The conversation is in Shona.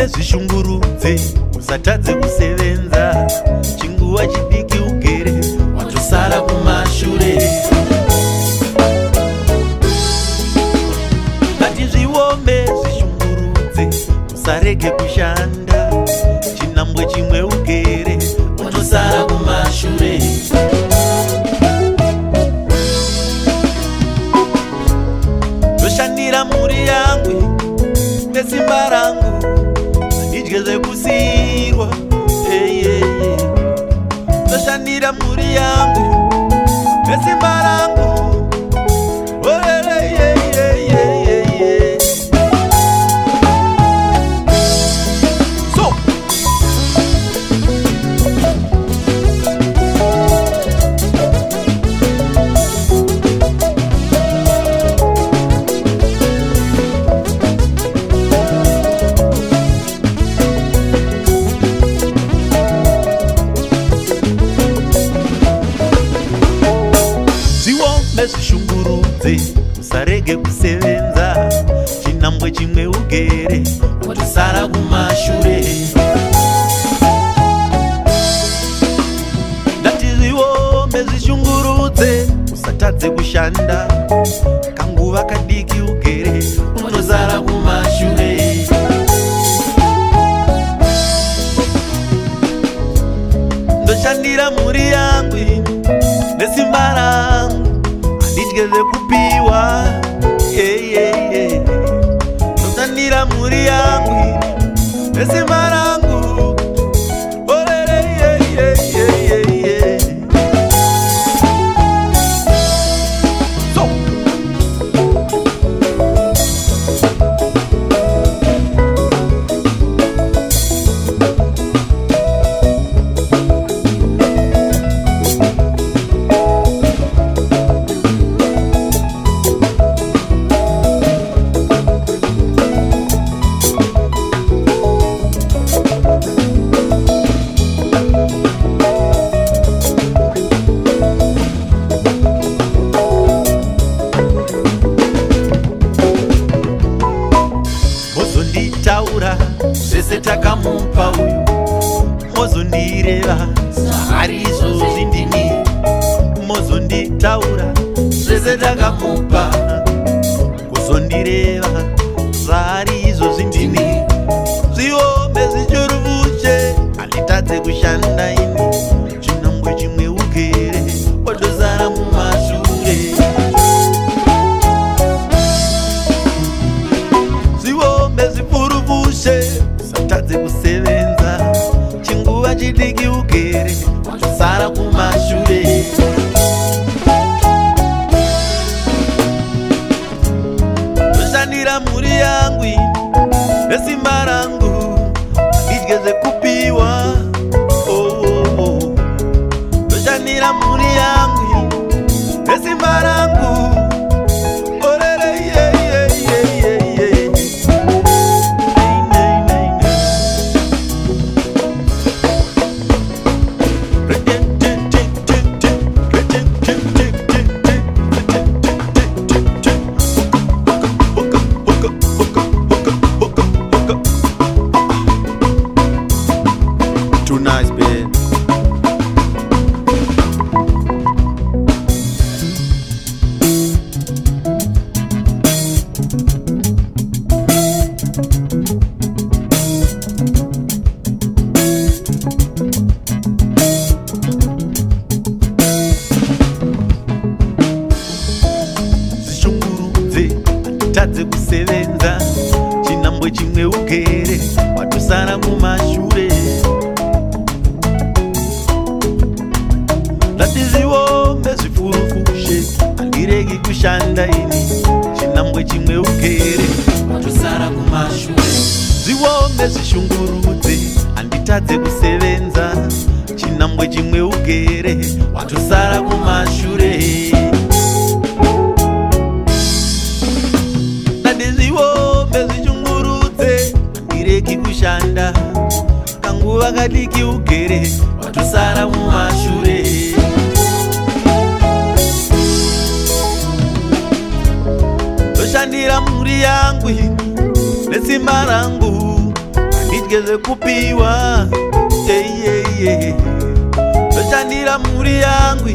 Zvishungurudze usatadze kusevenza, chinguva chidiki ugere watosara kumashure. Ngati zviome zvishungurudze usarege kushanda, chinambwe chimwe ugere watosara kumashure. Ndoshandira mhuri yangu nesimba rangu, ndijeze kusirwa, ndoshandira mhuri yangu nesimba rangu. Zvishungurudze usarege kusevenza, chinambwe chimwe ugere watosara kumashure. Ndati zviome zvishungurudze usatadze kushanda, kanguva kadiki ugere watosara kumashure. Ndoshandira mhuri yangu nesimba rangu, ndijeze kupiwa, ndoshandira mhuri yangu nesimba rangu. Mozonditaura zvese takamupa uyu, mozondireva zvarizvo zvindini. Mozonditaura zvese takamupa, kuzondireva zvarizvo zvindini. Zviome zvichuruvushe handitadze kushanda ini, chinambwe chimwe ugere watosara mumashure. Usatadze kusevenza, chinguva chidiki ugere watosara kumashure. Ndoshandira mhuri yangu nesimba rangu, ndijeze kupiwa, ndoshandira mhuri yangu nesimba rangu. Too nice, babe. Zvishungurudze handitadze kusevenza, chinambwe chimwe ugere watosara kumashure. Ndati zviome zvifurufushe handiregi kushanda ini, chinambwe chimwe ugere watosara kumashure. Zviome zvishungurudze handitadze kusevenza, chinambwe chinambwe chimwe ugere watosara kumashure. Ndandizviombe zvichungurudze ndireki kushanda kanguva kadiki ugere watosara mumashure. Toshandira mhuri yangu nesimba rangu handidye zvekupiwa. Toshandira mhuri yangu